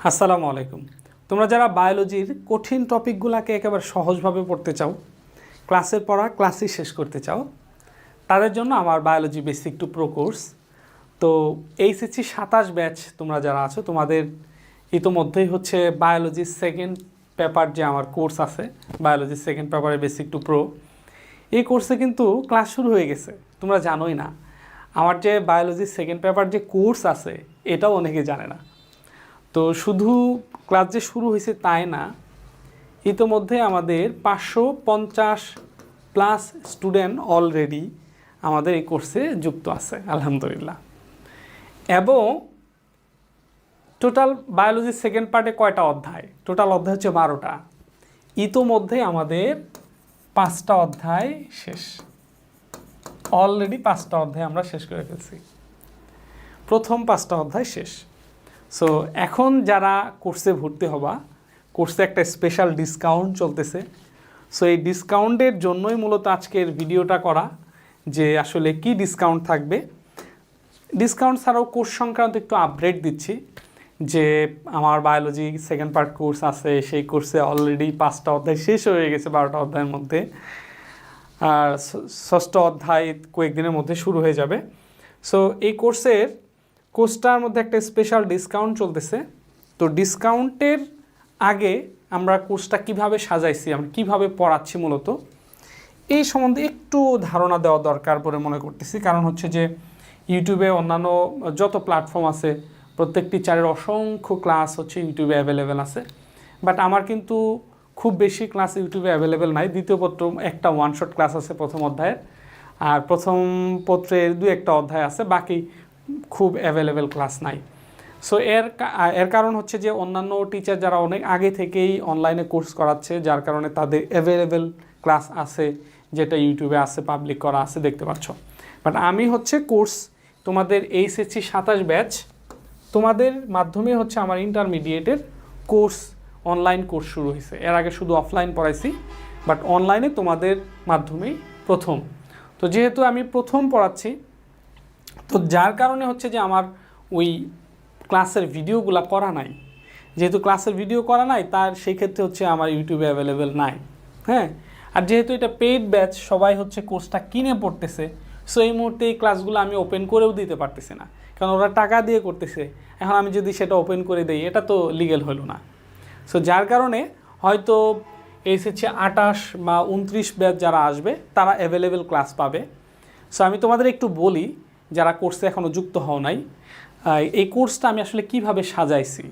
আসসালামু আলাইকুম। তোমরা যারা বায়োলজির কঠিন টপিকগুলোকে একেবারে সহজভাবে পড়তে চাও, ক্লাসের পড়া ক্লাসই শেষ করতে চাও, তাদের জন্য আমার biology basic to pro course. তো এইচএসসি 27 ব্যাচ তোমরা যারা আছো, তোমাদের ইতোমধ্যেই হচ্ছে বায়োলজির সেকেন্ড পেপার যে আমার কোর্স আছে, বায়োলজির সেকেন্ড পেপারের বেসিক টু প্রো, এই কোর্সে কিন্তু ক্লাস শুরু হয়ে গেছে। তোমরা জানোই না আমার যে বায়োলজির সেকেন্ড পেপার যে কোর্স আছে, এটাও অনেকে জানে না। তো শুধু ক্লাস যে শুরু হয়েছে তাই না, ইতোমধ্যে আমাদের 550 প্লাস স্টুডেন্ট অলরেডি আমাদের এই কোর্সে যুক্ত আছে আলহামদুলিল্লাহ। এবং টোটাল বায়োলজির সেকেন্ড পার্টে কয়টা অধ্যায়? টোটাল অধ্যায় হচ্ছে 12টা। ইতোমধ্যে আমাদের 5টা অধ্যায় শেষ, অলরেডি 5টা অধ্যায় আমরা শেষ করে ফেলছি। প্রথম 5টা অধ্যায় শেষ। সো এখন যারা কোর্সে ভর্তি হবা, কোর্সে একটা স্পেশাল ডিসকাউন্ট চলতেছে। সো এই ডিসকাউন্টের জন্যই মূলত আজকের ভিডিওটা করা, যে আসলে কি ডিসকাউন্ট থাকবে। ডিসকাউন্ট ছাড়াও কোর্স সংক্রান্ত একটু আপডেট দিচ্ছি, যে আমার বায়োলজি সেকেন্ড পার্ট কোর্স আছে, সেই কোর্সে অলরেডি 5টা অধ্যায় শেষ হয়ে গেছে 12টা অধ্যায়ের মধ্যে, আর 6ষ্ঠ অধ্যায় কয়েকদিনের মধ্যে শুরু হয়ে যাবে। সো এই কোর্সটার মধ্যে একটা স্পেশাল ডিসকাউন্ট চলতেছে। তো ডিসকাউন্টের আগে আমরা কোর্সটা কিভাবে সাজাইছি, আমরা কিভাবে পড়াচ্ছি, মূলত এই সম্বন্ধে একটু ধারণা দেওয়া দরকার বলে মনে করতেছি। কারণ হচ্ছে যে ইউটিউবে অন্যান্য যত প্ল্যাটফর্ম আছে, প্রত্যেক টিচারের অসংখ্য ক্লাস হচ্ছে ইউটিউবে অ্যাভেলেবেল আছে, বাট আমার কিন্তু খুব বেশি ক্লাস ইউটিউবে অ্যাভেলেবেল নাই। দ্বিতীয় পত্র একটা ওয়ান শট ক্লাস আছে প্রথম অধ্যায়ের, আর প্রথম পত্রের 2-1টা অধ্যায় আছে, বাকি খুব অ্যাভেলেবেল ক্লাস নাই। সো এর কারণ হচ্ছে যে অন্যান্য টিচার যারা অনেক আগে থেকেই অনলাইনে কোর্স করাচ্ছে, যার কারণে তাদের অ্যাভেলেবেল ক্লাস আছে, যেটা ইউটিউবে আছে, পাবলিক করা আছে, দেখতে পাচ্ছ। বাট আমি হচ্ছে কোর্স তোমাদের এইচএসসি 27 ব্যাচ, তোমাদের মাধ্যমে হচ্ছে আমার ইন্টারমিডিয়েটের কোর্স, অনলাইন কোর্স শুরু হয়েছে। এর আগে শুধু অফলাইন পড়াইছি, বাট অনলাইনে তোমাদের মাধ্যমেই প্রথম। তো যেহেতু আমি প্রথম পড়াচ্ছি, তো যার কারণে হচ্ছে যে আমার ওই ক্লাসের ভিডিওগুলো করা নাই। যেহেতু ক্লাসের ভিডিও করা নাই, তার সেই ক্ষেত্রে হচ্ছে আমার ইউটিউবে অ্যাভেলেবেল নাই। হ্যাঁ, আর যেহেতু এটা পেইড ব্যাচ, সবাই হচ্ছে কোর্সটা কিনে পড়তেছে, সো এই মুহূর্তে এই ক্লাসগুলো আমি ওপেন করেও দিতে পারতেছি না, কারণ ওরা টাকা দিয়ে করতেছে। এখন আমি যদি সেটা ওপেন করে দিই, এটা তো লিগ্যাল হলো না। সো যার কারণে হয়তো এইচএসসি 28 বা 29 ব্যাচ যারা আসবে, তারা অ্যাভেলেবেল ক্লাস পাবে। সো আমি তোমাদের একটু বলি, যারা কোর্সে এখনও যুক্ত হও নাই, এই কোর্সটা আমি আসলে কিভাবে সাজাইছি।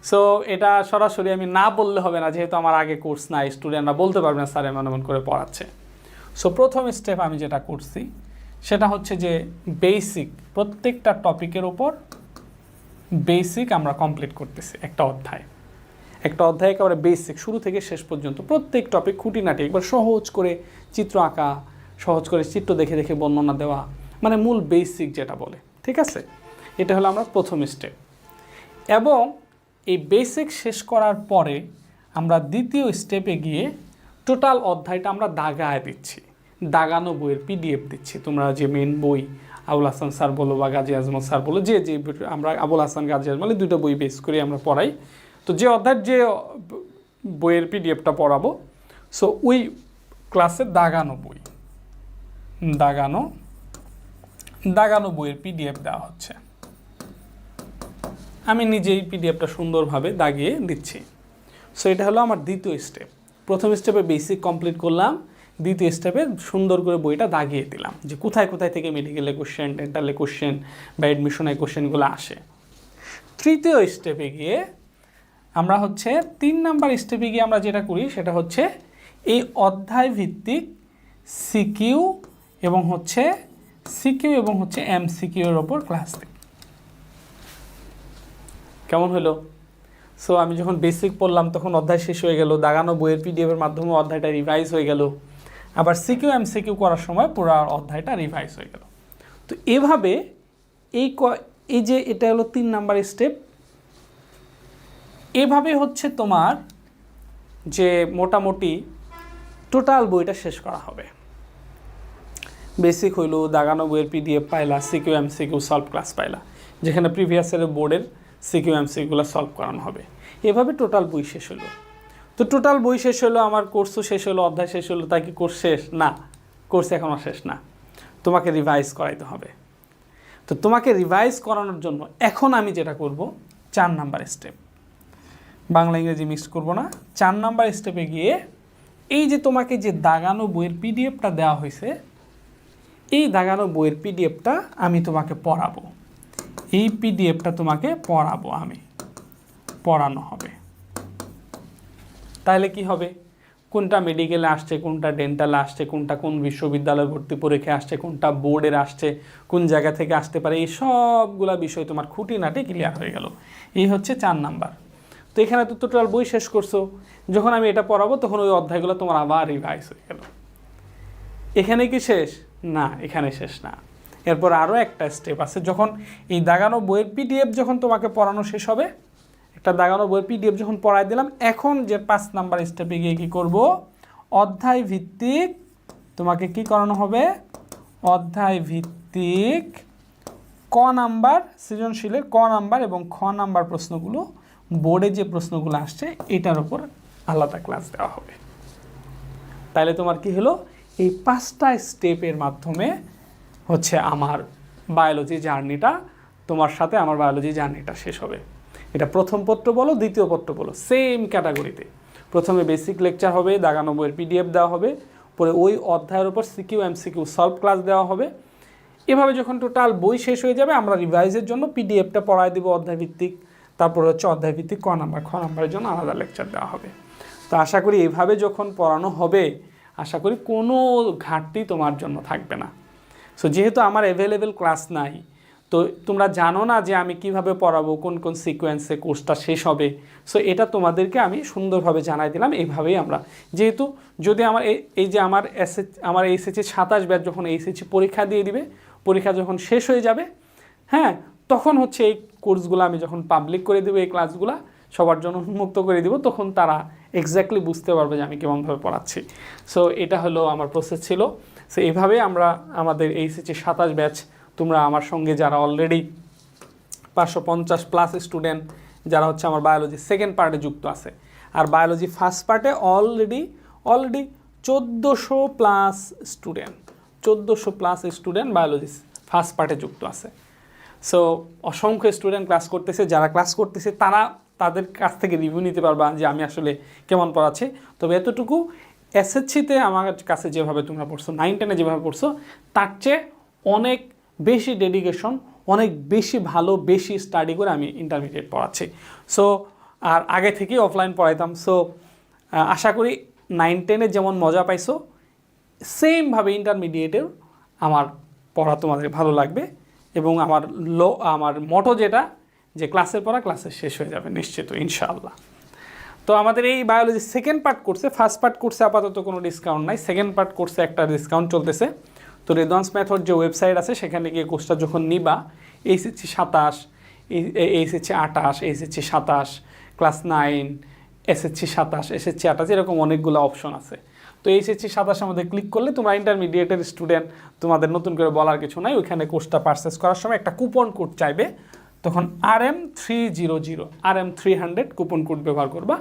সো এটা সরাসরি আমি না বললে হবে না, যেহেতু আমার আগে কোর্স নাই, স্টুডেন্টরা বলতে পারবে না স্যার এমন এমন করে পড়াচ্ছে। সো প্রথম স্টেপ আমি যেটা করছি, সেটা হচ্ছে যে বেসিক, প্রত্যেকটা টপিকের ওপর বেসিক আমরা কমপ্লিট করতেছি। একটা অধ্যায় একেবারে বেসিক, শুরু থেকে শেষ পর্যন্ত প্রত্যেক টপিক খুঁটিনাটি একবার সহজ করে চিত্র আঁকা, সহজ করে চিত্র দেখে দেখে বর্ণনা দেওয়া, মানে মূল বেসিক যেটা বলে, ঠিক আছে। এটা হলো আমরা প্রথম স্টেপ। এবং এই বেসিক শেষ করার পরে আমরা দ্বিতীয় স্টেপে গিয়ে টোটাল অধ্যায়টা আমরা দাগায় দিচ্ছি, দাগানো বইয়ের পিডিএফ দিচ্ছি। তোমরা যে মেন বই, আবুল হাসান স্যার বলো বা গাজী আজমল স্যার বলো, যে আমরা আবুল হাসান গাজী আজমল, 2টা বই বেস করে আমরা পড়াই। তো যে অধ্যায়ের যে বইয়ের পিডিএফটা পড়াবো, সো ওই ক্লাসে দাগানো বইয়ের পিডিএফ দেওয়া হচ্ছে। আমি নিজেই পিডিএফটা সুন্দরভাবে দাগিয়ে দিচ্ছি। সো এটা হলো আমার দ্বিতীয় স্টেপ। প্রথম স্টেপে বেসিক কমপ্লিট করলাম, দ্বিতীয় স্টেপে সুন্দর করে বইটা দাগিয়ে দিলাম, যে কোথায় কোথায় থেকে মেডিকেলে কোশ্চেন, ডেন্টালে কোশ্চেন বা অ্যাডমিশনের কোশ্চেনগুলো আসে। তৃতীয় স্টেপে গিয়ে আমরা হচ্ছে 3 নাম্বার স্টেপে গিয়ে আমরা যেটা করি, সেটা হচ্ছে এই অধ্যায় ভিত্তিক সিকিউ এবং হচ্ছে এমসিকিউ এর ওপর ক্লাস দিই। কেমন হলো? সো আমি যখন বেসিক পড়লাম, তখন অধ্যায় শেষ হয়ে গেল, দাগানো বইয়ের পিডিএফের মাধ্যমে অধ্যায়টা রিভাইজ হয়ে গেল, আবার সিকিউ এমসিকিউ করার সময় পুরো অধ্যায়টা রিভাইজ হয়ে গেল। তো এভাবে এই যে এটা হলো 3 নাম্বার স্টেপ। এভাবে হচ্ছে তোমার যে মোটামুটি টোটাল বইটা শেষ করা হবে। বেসিক হইল, দাগানো বইয়ের পিডিএফ পাইলা, সিকিউ এমসিকিউ সলভ ক্লাস পাইলা, যেখানে প্রিভিয়াস ইয়ারের বোর্ডের সিকিউ এমসিকিউগুলো সলভ করানো হবে। এভাবে টোটাল বই শেষ হলো। তো টোটাল বই শেষ হলো, আমার কোর্সও শেষ হলো, অধ্যায় শেষ হলো, তাই কি কোর্স শেষ? না, কোর্স এখনও শেষ না, তোমাকে রিভাইজ করাইতে হবে। তো তোমাকে রিভাইজ করানোর জন্য এখন আমি যেটা করব, 4 নাম্বার স্টেপ, বাংলা ইংরেজি মিক্স করব না, 4 নাম্বার স্টেপে গিয়ে এই যে তোমাকে যে দাগানো বইয়ের পিডিএফটা দেওয়া হয়েছে, এই দাগানো বইয়ের পিডিএফটা আমি তোমাকে পড়াবো। এই পিডিএফটা তোমাকে পড়াবো, আমি পড়ানো হবে। তাহলে কি হবে, কোনটা মেডিকেলে আসছে, কোনটা ডেন্টালে আসছে, কোনটা কোন বিশ্ববিদ্যালয়ে ভর্তি পরীক্ষায় আসছে, কোনটা বোর্ডের আসছে, কোন জায়গা থেকে আসতে পারে, এই সবগুলা বিষয় তোমার খুঁটিনাটি ক্লিয়ার হয়ে গেল। এই হচ্ছে 4 নাম্বার। তো এখানে তো টোটাল বই শেষ করছো, যখন আমি এটা পড়াবো তখন ওই অধ্যায়গুলো তোমার আবার রিভাইজ হয়ে গেল। এখানে কি শেষ? না, এখানে শেষ না। এরপর আরও একটা স্টেপ আছে, যখন এই দাগানো বইয়ের পিডিএফ যখন তোমাকে পড়ানো শেষ হবে, একটা দাগানো বইয়ের পিডিএফ যখন পড়াই দিলাম, এখন যে 5 নাম্বার স্টেপে গিয়ে কী করব, অধ্যায় ভিত্তিক তোমাকে কি করানো হবে, অধ্যায় ভিত্তিক ক নাম্বার সৃজনশীলের ক নাম্বার এবং খ নাম্বার প্রশ্নগুলো, বোর্ডে যে প্রশ্নগুলো আসছে এটার উপর আলাদা ক্লাস দেওয়া হবে। তাহলে তোমার কি হলো, এই 5টা স্টেপের মাধ্যমে হচ্ছে আমার বায়োলজি জার্নিটা, তোমার সাথে আমার বায়োলজি জার্নিটা শেষ হবে। এটা প্রথম পত্র বলো, দ্বিতীয় পত্র বলো, সেম ক্যাটাগরিতে। প্রথমে বেসিক লেকচার হবে, দাগানো বইয়ের পিডিএফ দেওয়া হবে, পরে ওই অধ্যায়ের উপর সিকিউ এমসিকিউ সলভ ক্লাস দেওয়া হবে। এভাবে যখন টোটাল বই শেষ হয়ে যাবে, আমরা রিভাইজের জন্য পিডিএফটা পড়ায় দেবো অধ্যায় ভিত্তিক, তারপর হচ্ছে অধ্যায় ভিত্তিক ক নাম্বার, খ নাম্বারের জন্য আলাদা লেকচার দেওয়া হবে। তো আশা করি এইভাবে যখন পড়ানো হবে, আশা করি কোনো ঘাটতি তোমার জন্য থাকবে না। সো যেহেতু আমার অ্যাভেলেবেল ক্লাস নাই, তো তোমরা জানো না যে আমি কিভাবে পড়াবো, কোন কোন সিকোয়েন্সে কোর্সটা শেষ হবে। সো এটা তোমাদেরকে আমি সুন্দরভাবে জানাই দিলাম। এইভাবেই আমরা, যেহেতু যদি আমার এই যে আমার এইচএসসি 27 ব্যাচ যখন এইচএসসি পরীক্ষা দিয়ে দিবে, পরীক্ষা যখন শেষ হয়ে যাবে, হ্যাঁ, তখন হচ্ছে এই কোর্সগুলো আমি যখন পাবলিক করে দেবো, এই ক্লাসগুলো সবার জন্য উন্মুক্ত করে দিব, তখন তারা এক্স্যাক্টলি বুঝতে পারবে যে আমি কেমনভাবে পড়াচ্ছি। সো এটা হলো আমার প্রসেস ছিল। সো এইভাবে আমরা আমাদের এইচএসসি 27 ব্যাচ, তোমরা আমার সঙ্গে যারা অলরেডি 550+ স্টুডেন্ট যারা হচ্ছে আমার বায়োলজি সেকেন্ড পার্টে যুক্ত আছে, আর বায়োলজি ফার্স্ট পার্টে already 1400+ student, 1400+ student biology first পার্টে যুক্ত আছে। সো অসংখ্য স্টুডেন্ট ক্লাস করতেছে, যারা ক্লাস করতেছে তারা তাদের কাছ থেকে রিভিউ নিতে পারবা যে আমি আসলে কেমন পড়াচ্ছি। তবে এতটুকু, এসএসসিতে আমার কাছে যেভাবে তোমরা পড়ছো, 9-10-এ যেভাবে পড়ছো, তার চেয়ে অনেক বেশি ডেডিকেশন, অনেক বেশি ভালো, বেশি স্টাডি করে আমি ইন্টারমিডিয়েট পড়াচ্ছি। সো আর আগে থেকেই অফলাইন পড়াইতাম। সো আশা করি 9-10-এ যেমন মজা পাইছো, সেমভাবে ইন্টারমিডিয়েটেও আমার পড়া তোমাদের ভালো লাগবে। এবং আমার মটো যেটা, যে ক্লাসের পড়া ক্লাসের শেষ হয়ে যাবে নিশ্চিত, ইনশাআল্লাহ। তো আমাদের এই বায়োলজি সেকেন্ড পার্ট কোর্সে, ফার্স্ট পার্ট কোর্সে আপাতত কোনো ডিসকাউন্ট নাই, সেকেন্ড পার্ট কোর্সে একটা ডিসকাউন্ট চলতেছে। তো রেদওয়ান্স মেথড যে ওয়েবসাইট আছে, সেখানে গিয়ে কোর্সটা যখন নিবা, HSC 27, HSC 28, HSC 27, class 9, SSC 27, SSC 28, এরকম অনেকগুলো অপশন আছে। তো এইচএসসি 27 মধ্যে ক্লিক করলে তোমরা ইন্টারমিডিয়েটের স্টুডেন্ট, তোমাদের নতুন করে বলার কিছু নাই। ওইখানে কোর্সটা পারচেস করার সময় একটা কুপন কোড চাইবে, তখন RM300 কুপন কোড ব্যবহার করবা,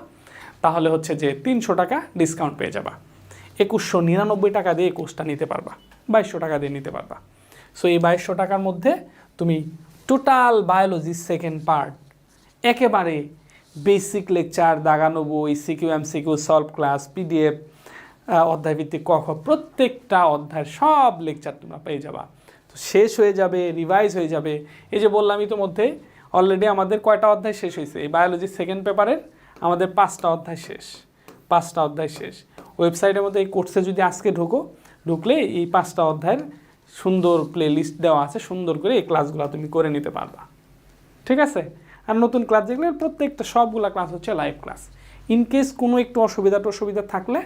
তাহলে হচ্ছে যে 300 টাকা ডিসকাউন্ট পেয়ে যাবা। 2199 টাকা দিয়ে এই কোর্সটা নিতে পারবা, 2200 টাকা দিয়ে নিতে পারবা। সো এই 2200 টাকার মধ্যে তুমি টোটাল বায়োলজি সেকেন্ড পার্ট, একেবারে বেসিক লেকচার, দাগানো বই, CQ MCQ solve class, PDF, অধ্যায়ভিত্তিক ক খ, প্রত্যেকটা অধ্যায়ের সব লেকচার তোমরা পেয়ে যাবা। তো শেষ হয়ে যাবে, রিভাইজ হয়ে যাবে। এই যে বললাম ইতিমধ্যে অলরেডি আমাদের কয়টা অধ্যায় শেষ হয়েছে, এই বায়োলজি সেকেন্ড পেপারের আমাদের 5টা অধ্যায় শেষ, 5টা অধ্যায় শেষ। ওয়েবসাইটের মধ্যে এই কোর্সে যদি আজকে ঢুকলে এই 5টা অধ্যায়ের সুন্দর প্লে লিস্ট দেওয়া আছে, সুন্দর করে এই ক্লাসগুলো তুমি করে নিতে পারবা, ঠিক আছে। আর নতুন ক্লাস যেগুলো, প্রত্যেকটা সবগুলো ক্লাস হচ্ছে লাইভ ক্লাস। ইনকেস কোনো একটু অসুবিধা থাকলে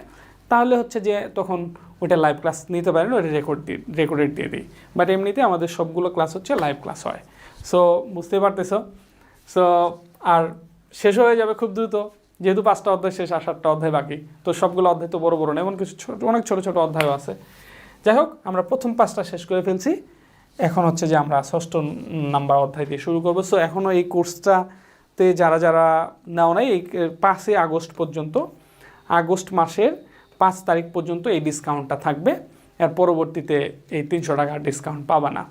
তাহলে হচ্ছে যে তখন ওইটা লাইভ ক্লাস নিতে পারেন, ওইটা রেকর্ডেড দিয়ে দিই। বাট এমনিতে আমাদের সবগুলো ক্লাস হচ্ছে লাইভ ক্লাস হয়। সো বুঝতে পারতেছো। সো আর শেষ হয়ে যাবে খুব দ্রুত, যেহেতু 5টা অধ্যায় শেষ, আর 7টা অধ্যায় বাকি। তো সবগুলো অধ্যায় তো বড় না, এমন কিছু অনেক ছোটো ছোটো অধ্যায়ও আছে। যাই হোক, আমরা প্রথম 5টা শেষ করে ফেলছি। এখন হচ্ছে যে আমরা 6ষ্ঠ নাম্বার অধ্যায় দিয়ে শুরু করবো। সো এখনও এই কোর্সটা তে যারা যারা নেও নাই এই 5 আগস্ট পর্যন্ত, আগস্ট মাসের 5 তারিখ পর্যন্ত এই ডিসকাউন্টটা থাকবে। এর পরবর্তীতে এই 300 টাকার ডিসকাউন্ট পাবা না।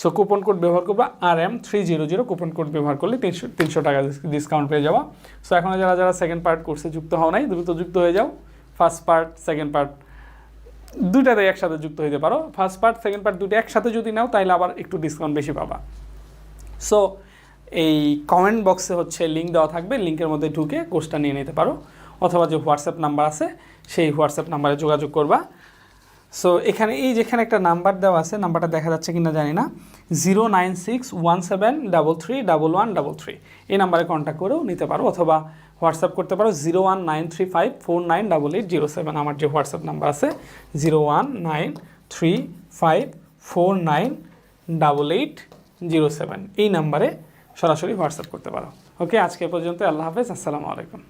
সো কুপন কোড ব্যবহার করবা RM300, কুপন কোড ব্যবহার করলে 300 টাকা ডিসকাউন্ট পেয়ে যাওয়া। সো এখন যারা যারা সেকেন্ড পার্ট কোর্সে যুক্ত হও নাই, দ্রুত যুক্ত হয়ে যাও। ফার্স্ট পার্ট সেকেন্ড পার্ট দুটাতে একসাথে যুক্ত হতে পারো। ফার্স্ট পার্ট সেকেন্ড পার্ট দুটো একসাথে যদি নাও তাহলে আবার একটু ডিসকাউন্ট বেশি পাবা। সো এই কমেন্ট বক্সে হচ্ছে লিঙ্ক দেওয়া থাকবে, লিঙ্কের মধ্যে ঢুকে কোর্সটা নিয়ে নিতে পারো, অথবা যে হোয়াটসঅ্যাপ নাম্বার আছে সেই হোয়াটসঅ্যাপ নাম্বারে যোগাযোগ করবা। সো এখানে এই যেখানে একটা নাম্বার দেওয়া আছে, নাম্বারটা দেখা যাচ্ছে কিনা জানি না, 09617331133, এই নাম্বারে কন্ট্যাক্ট করেও নিতে পারো, অথবা হোয়াটসঅ্যাপ করতে পারো 01935498807, আমার যে হোয়াটসঅ্যাপ নাম্বার আছে 01935498807, এই নাম্বারে সরাসরি হোয়াটসঅ্যাপ করতে পারো। ওকে, আজকে পর্যন্ত, আল্লাহ হাফেজ, আসসালামু আলাইকুম।